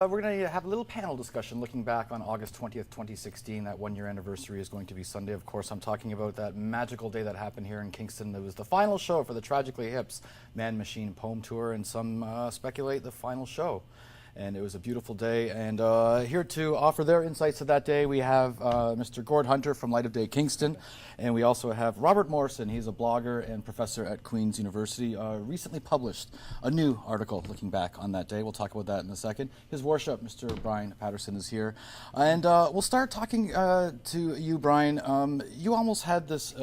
We're going to have a little panel discussion looking back on August 20th, 2016. That one-year anniversary is going to be Sunday. Of course, I'm talking about that magical day that happened here in Kingston. It was the final show for the Tragically Hips Man Machine Poem Tour, and some speculate the final show. And it was a beautiful day. And here to offer their insights of that day, we have Mr. Gord Hunter from Light of Day Kingston. And we also have Robert Morrison. He's a blogger and professor at Queen's University. Recently published a new article looking back on that day. We'll talk about that in a second. His worship, Mr. Brian Patterson, is here. And we'll start talking to you, Brian. You almost had this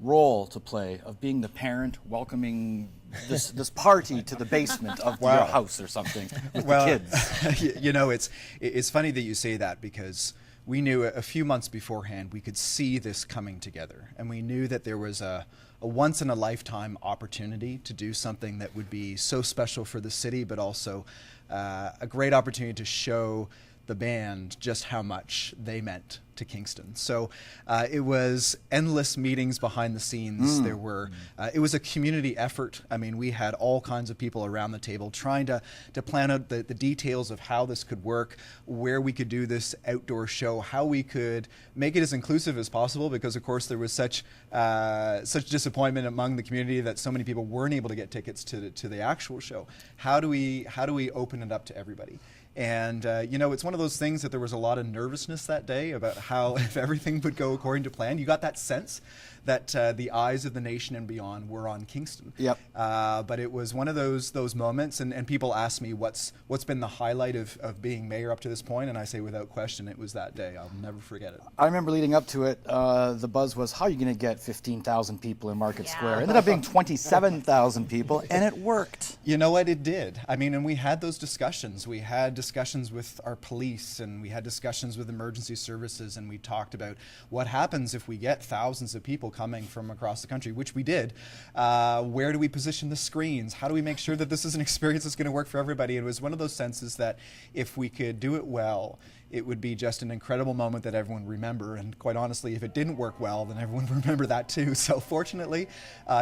role to play of being the parent welcoming this party to the basement of your house or something with the kids. You know, it's funny that you say that, because we knew a few months beforehand we could see this coming together, and we knew that there was a once-in-a-lifetime opportunity to do something that would be so special for the city, but also a great opportunity to show the band just how much they meant to Kingston. So it was endless meetings behind the scenes. There were, it was a community effort. I mean, we had all kinds of people around the table trying to plan out the details of how this could work, where we could do this outdoor show, how we could make it as inclusive as possible, because of course there was such disappointment among the community that so many people weren't able to get tickets to the actual show. How do we open it up to everybody? And you know, it's one of those things that there was a lot of nervousness that day about how, if everything would go according to plan. You got that sense that the eyes of the nation and beyond were on Kingston. Yep. But it was one of those moments, and people ask me what's been the highlight of being mayor up to this point, and I say without question it was that day. I'll never forget it. I remember leading up to it, the buzz was, how are you going to get 15,000 people in Market Square? It ended up being 27,000 people, and it worked. You know what? It did. I mean, and we had those discussions. We had discussions with our police, and we had discussions with emergency services, and we talked about what happens if we get thousands of people coming from across the country, which we did. Where do we position the screens? How do we make sure that this is an experience that's going to work for everybody? It was one of those senses that if we could do it well, it would be just an incredible moment that everyone would remember. And quite honestly, if it didn't work well, then everyone would remember that too. So fortunately,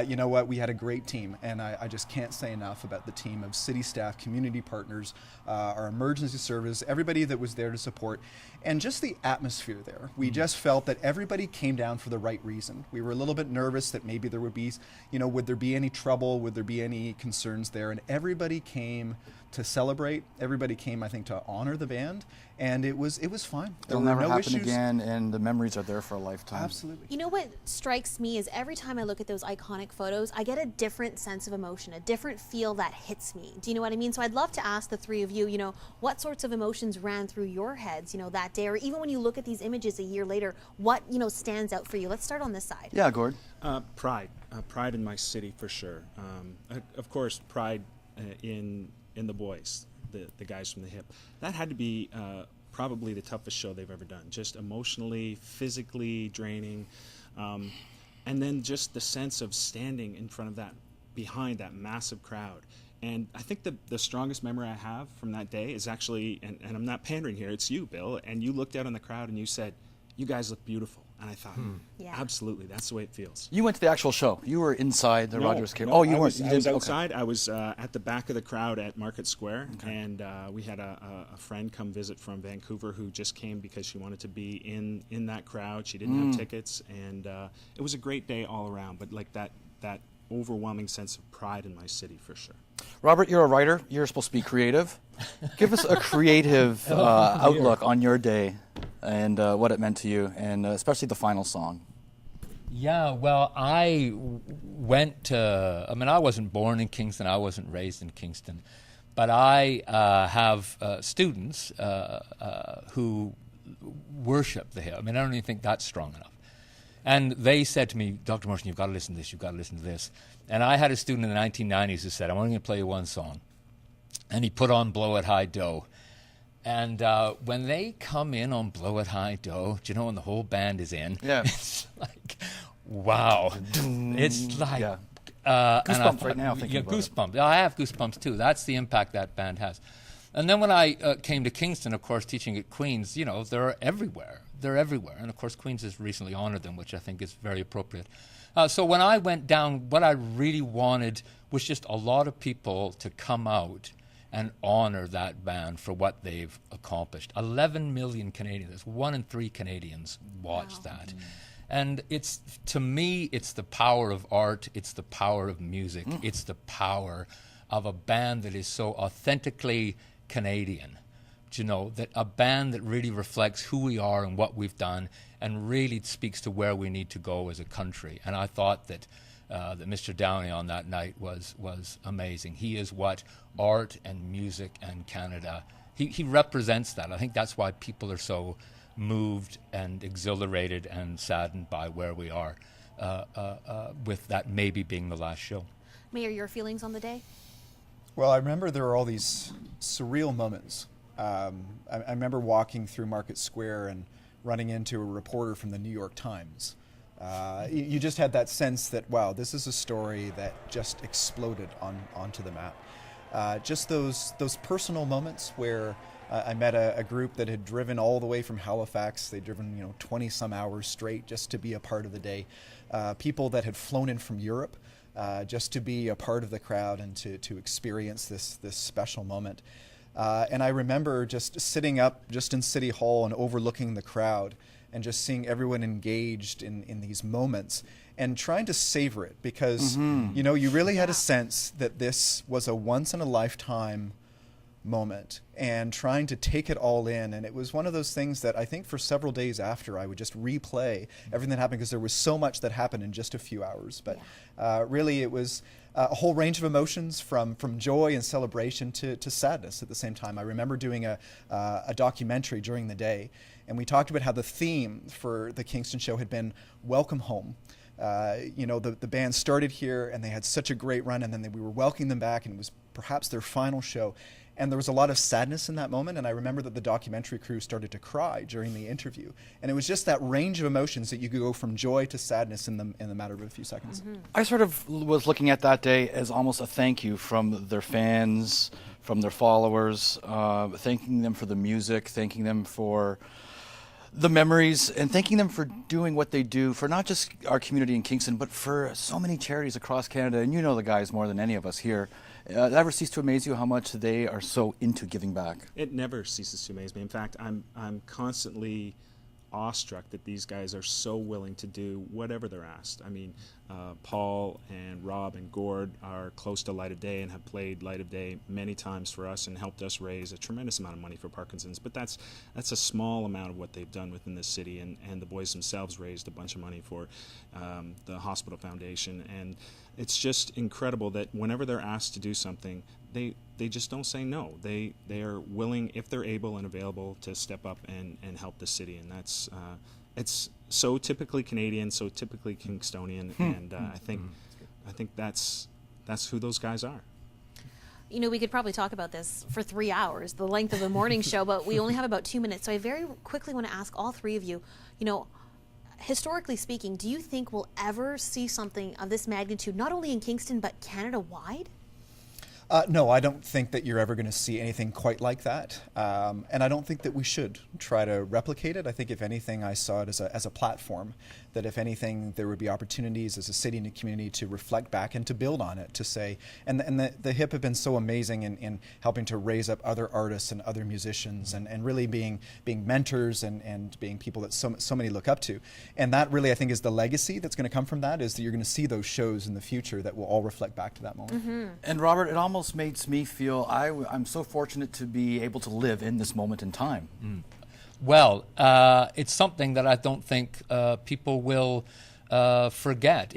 you know what, we had a great team, and I just can't say enough about the team of city staff, community partners, our emergency service, everybody that was there to support, and just the atmosphere there. We just felt that everybody came down for the right reason. We were a little bit nervous that maybe there would be, you know, would there be any trouble? Would there be any concerns there? And everybody came to celebrate. Everybody came, I think, to honor the band, and it was fine. It'll never happen again, and the memories are there for a lifetime. Absolutely. You know what strikes me is every time I look at those iconic photos, I get a different sense of emotion, a different feel that hits me. Do you know what I mean? So I'd love to ask the three of you, you know, what sorts of emotions ran through your heads, you know, that day, or even when you look at these images a year later, what, you know, stands out for you? Let's start on this side. Yeah, Gord. Pride in my city, for sure. Of course, pride in the boys, the guys from the hip. That had to be probably the toughest show they've ever done, just emotionally, physically draining, and then just the sense of standing in front of that, behind that massive crowd. And I think the strongest memory I have from that day is actually, and I'm not pandering here, it's you, Bill, and you looked out on the crowd and you said, "You guys look beautiful." And I thought, yeah, absolutely, that's the way it feels. You went to the actual show. You were inside the Rogers Cave. No, oh, you weren't. I was outside. Okay. I was at the back of the crowd at Market Square, and we had a friend come visit from Vancouver who just came because she wanted to be in that crowd. She didn't have tickets, and it was a great day all around. But like that overwhelming sense of pride in my city, for sure. Robert, you're a writer. You're supposed to be creative. Give us a creative outlook on your day and what it meant to you, and especially the final song. Yeah, well, I went to, I mean, I wasn't born in Kingston, I wasn't raised in Kingston, but I have students who worship the hill. I mean, I don't even think that's strong enough. And they said to me, "Dr. Morrison, you've got to listen to this, you've got to listen to this." And I had a student in the 1990s who said, "I'm only going to play you one song." And he put on Blow It High Dough. And when they come in on Blow It High Dough, do you know, when the whole band is in, it's like, wow. It's like... Yeah. Goosebumps right now thinking about goosebumps. I have goosebumps too. That's the impact that band has. And then when I came to Kingston, of course, teaching at Queen's, you know, they're everywhere. They're everywhere. And of course, Queen's has recently honored them, which I think is very appropriate. So when I went down, what I really wanted was just a lot of people to come out and honor that band for what they've accomplished. 11 million Canadians, 1 in 3 Canadians watch that. And to me, it's the power of art, it's the power of music, it's the power of a band that is so authentically Canadian. You know, that a band that really reflects who we are and what we've done and really speaks to where we need to go as a country. And I thought that Mr. Downey on that night was amazing. He is what art and music and Canada, he represents that. I think that's why people are so moved and exhilarated and saddened by where we are with that maybe being the last show. Mayor, your feelings on the day? Well, I remember there were all these surreal moments. I remember walking through Market Square and running into a reporter from the New York Times. You just had that sense that, wow, this is a story that just exploded onto the map. Just those personal moments where I met a group that had driven all the way from Halifax. They'd driven 20 some hours straight just to be a part of the day. People that had flown in from Europe just to be a part of the crowd and to experience this special moment. And I remember just sitting up just in City Hall and overlooking the crowd and just seeing everyone engaged in these moments and trying to savor it because, you really had a sense that this was a once-in-a-lifetime moment and trying to take it all in. And it was one of those things that I think for several days after I would just replay everything that happened because there was so much that happened in just a few hours. But really it was a whole range of emotions from joy and celebration to sadness at the same time. I remember doing a documentary during the day, and we talked about how the theme for the Kingston show had been Welcome Home. The band started here and they had such a great run, and then we were welcoming them back, and it was perhaps their final show. And there was a lot of sadness in that moment, and I remember that the documentary crew started to cry during the interview. And it was just that range of emotions that you could go from joy to sadness in the matter of a few seconds. I sort of was looking at that day as almost a thank you from their fans, from their followers, thanking them for the music, thanking them for the memories, and thanking them for doing what they do for not just our community in Kingston, but for so many charities across Canada. And you know the guys more than any of us here. It ever cease to amaze you how much they are so into giving back? It never ceases to amaze me. In fact, I'm constantly awestruck that these guys are so willing to do whatever they're asked. I mean, Paul and Rob and Gord are close to Light of Day and have played Light of Day many times for us and helped us raise a tremendous amount of money for Parkinson's. But that's a small amount of what they've done within the city, and the boys themselves raised a bunch of money for the hospital foundation. And it's just incredible that whenever they're asked to do something, they just don't say no. They are willing, if they're able and available, to step up and help the city. And that's it's so typically Canadian, so typically Kingstonian, and I think that's who those guys are. We could probably talk about this for 3 hours, the length of a morning show, but we only have about 2 minutes. So I very quickly want to ask all three of you, historically speaking, do you think we'll ever see something of this magnitude, not only in Kingston, but Canada-wide? No, I don't think that you're ever going to see anything quite like that. And I don't think that we should try to replicate it. I think if anything, I saw it as a platform, that if anything, there would be opportunities as a city and a community to reflect back and to build on it, to say, and the HIP have been so amazing in helping to raise up other artists and other musicians and really being mentors and being people that so many look up to. And that really, I think, is the legacy that's going to come from that, is that you're going to see those shows in the future that will all reflect back to that moment. And Robert, it almost makes me feel I'm so fortunate to be able to live in this moment in time. Well, it's something that I don't think people will forget.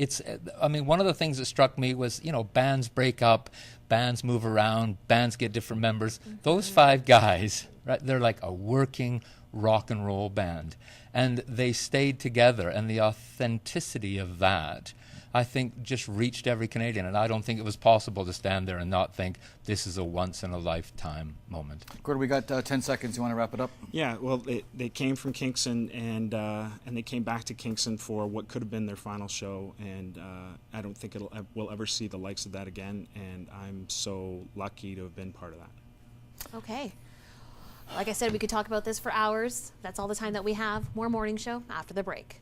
One of the things that struck me was, bands break up, bands move around, bands get different members. Those 5 guys, right? They're like a working rock and roll band, and they stayed together, and the authenticity of that, I think, just reached every Canadian, and I don't think it was possible to stand there and not think this is a once-in-a-lifetime moment. Gordon, we got 10 seconds. You want to wrap it up? Yeah, well, they came from Kingston, and they came back to Kingston for what could have been their final show, and I don't think we'll ever see the likes of that again, and I'm so lucky to have been part of that. Okay. Like I said, we could talk about this for hours. That's all the time that we have. More morning show after the break.